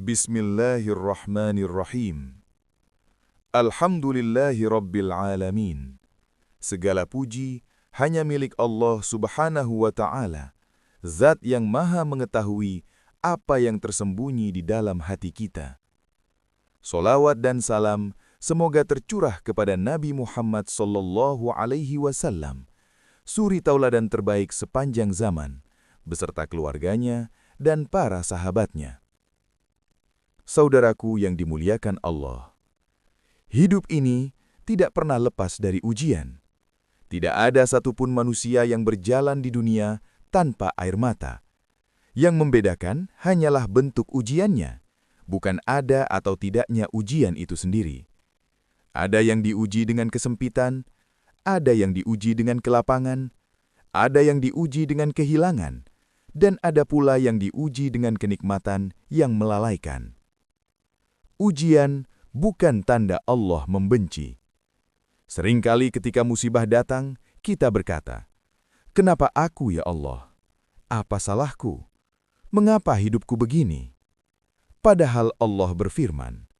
Bismillahirrahmanirrahim. Alhamdulillahi Rabbil Alamin. Segala puji hanya milik Allah Subhanahu wa Ta'ala, Zat yang maha mengetahui apa yang tersembunyi di dalam hati kita. Solawat dan salam semoga tercurah kepada Nabi Muhammad sallallahu alaihi wasallam, suri tauladan terbaik sepanjang zaman, beserta keluarganya dan para sahabatnya. Saudaraku yang dimuliakan Allah, hidup ini tidak pernah lepas dari ujian. Tidak ada satupun manusia yang berjalan di dunia tanpa air mata. Yang membedakan hanyalah bentuk ujiannya, bukan ada atau tidaknya ujian itu sendiri. Ada yang diuji dengan kesempitan, ada yang diuji dengan kelapangan, ada yang diuji dengan kehilangan, dan ada pula yang diuji dengan kenikmatan yang melalaikan. Ujian bukan tanda Allah membenci. Seringkali ketika musibah datang, kita berkata, "Kenapa aku ya Allah? Apa salahku? Mengapa hidupku begini?" Padahal Allah berfirman,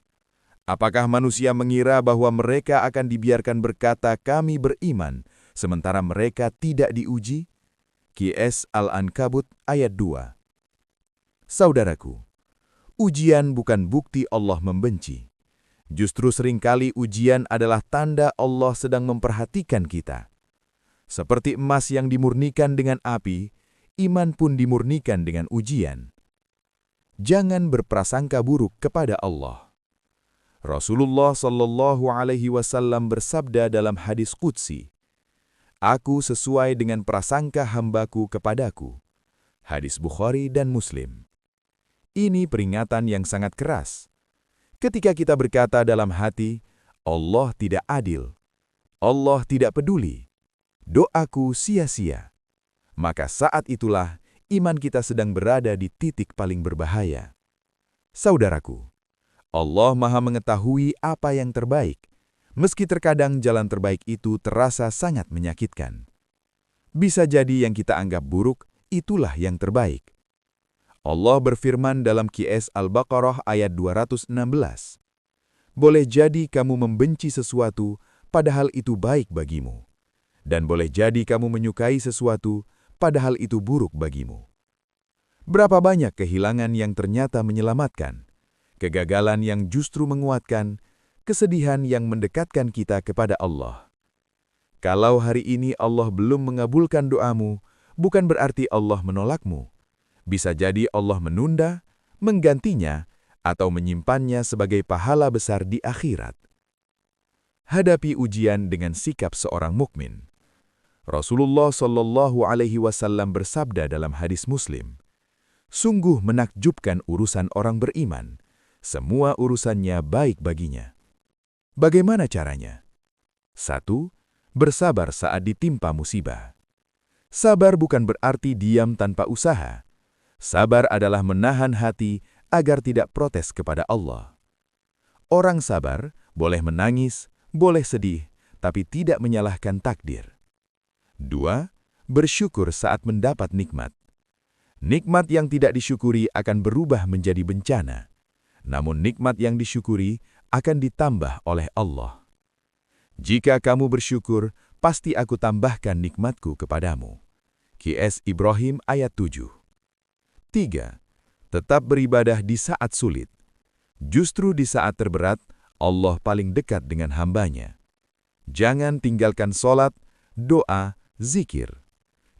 "Apakah manusia mengira bahwa mereka akan dibiarkan berkata kami beriman, sementara mereka tidak diuji?" QS Al-Ankabut ayat 2. Saudaraku, ujian bukan bukti Allah membenci. Justru seringkali ujian adalah tanda Allah sedang memperhatikan kita. Seperti emas yang dimurnikan dengan api, iman pun dimurnikan dengan ujian. Jangan berprasangka buruk kepada Allah. Rasulullah sallallahu alaihi wasallam bersabda dalam hadis qudsi, "Aku sesuai dengan prasangka hambaku kepadaku." Hadis Bukhari dan Muslim. Ini peringatan yang sangat keras. Ketika kita berkata dalam hati, Allah tidak adil, Allah tidak peduli, doaku sia-sia, maka saat itulah iman kita sedang berada di titik paling berbahaya. Saudaraku, Allah maha mengetahui apa yang terbaik, meski terkadang jalan terbaik itu terasa sangat menyakitkan. Bisa jadi yang kita anggap buruk, itulah yang terbaik. Allah berfirman dalam QS Al-Baqarah ayat 216, "Boleh jadi kamu membenci sesuatu, padahal itu baik bagimu. Dan boleh jadi kamu menyukai sesuatu, padahal itu buruk bagimu." Berapa banyak kehilangan yang ternyata menyelamatkan, kegagalan yang justru menguatkan, kesedihan yang mendekatkan kita kepada Allah. Kalau hari ini Allah belum mengabulkan doamu, bukan berarti Allah menolakmu. Bisa jadi Allah menunda, menggantinya, atau menyimpannya sebagai pahala besar di akhirat. Hadapi ujian dengan sikap seorang mukmin. Rasulullah sallallahu alaihi wasallam bersabda dalam hadis Muslim, "Sungguh menakjubkan urusan orang beriman. Semua urusannya baik baginya." Bagaimana caranya? 1. Bersabar saat ditimpa musibah. Sabar bukan berarti diam tanpa usaha. Sabar adalah menahan hati agar tidak protes kepada Allah. Orang sabar boleh menangis, boleh sedih, tapi tidak menyalahkan takdir. 2. Bersyukur saat mendapat nikmat. Nikmat yang tidak disyukuri akan berubah menjadi bencana. Namun nikmat yang disyukuri akan ditambah oleh Allah. "Jika kamu bersyukur, pasti aku tambahkan nikmatku kepadamu." QS Ibrahim ayat 7. 3. Tetap beribadah di saat sulit. Justru di saat terberat, Allah paling dekat dengan hambanya. Jangan tinggalkan sholat, doa, zikir.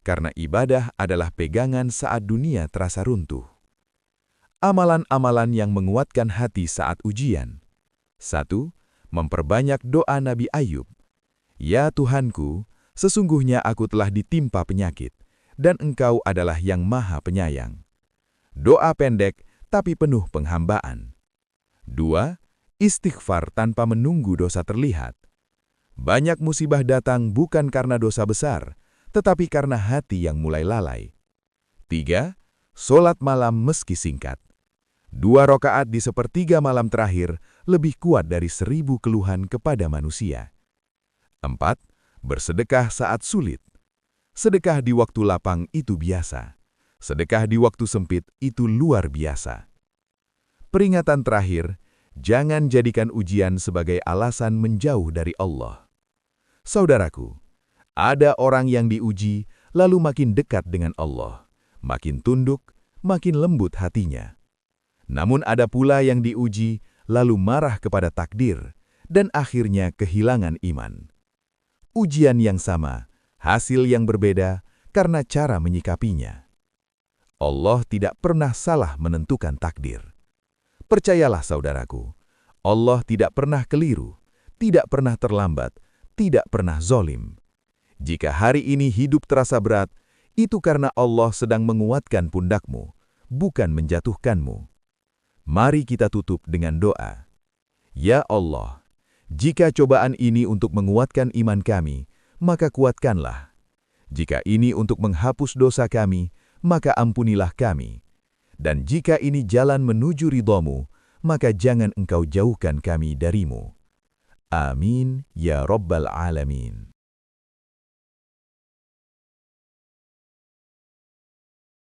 Karena ibadah adalah pegangan saat dunia terasa runtuh. Amalan-amalan yang menguatkan hati saat ujian. 1. Memperbanyak doa Nabi Ayub. "Ya Tuhanku, sesungguhnya aku telah ditimpa penyakit, dan Engkau adalah yang maha penyayang." Doa pendek tapi penuh penghambaan. 2. Istighfar tanpa menunggu dosa terlihat. Banyak musibah datang bukan karena dosa besar, tetapi karena hati yang mulai lalai. 3. Sholat malam meski singkat. 2 rakaat di sepertiga malam terakhir lebih kuat dari 1000 keluhan kepada manusia. 4. Bersedekah saat sulit. Sedekah di waktu lapang itu biasa. Sedekah di waktu sempit itu luar biasa. Peringatan terakhir, jangan jadikan ujian sebagai alasan menjauh dari Allah. Saudaraku, ada orang yang diuji lalu makin dekat dengan Allah, makin tunduk, makin lembut hatinya. Namun ada pula yang diuji lalu marah kepada takdir dan akhirnya kehilangan iman. Ujian yang sama, hasil yang berbeda karena cara menyikapinya. Allah tidak pernah salah menentukan takdir. Percayalah saudaraku, Allah tidak pernah keliru, tidak pernah terlambat, tidak pernah zolim. Jika hari ini hidup terasa berat, itu karena Allah sedang menguatkan pundakmu, bukan menjatuhkanmu. Mari kita tutup dengan doa. Ya Allah, jika cobaan ini untuk menguatkan iman kami, maka kuatkanlah. Jika ini untuk menghapus dosa kami, maka ampunilah kami. Dan jika ini jalan menuju ridhamu, maka jangan Engkau jauhkan kami darimu. Amin ya Rabbal Alamin.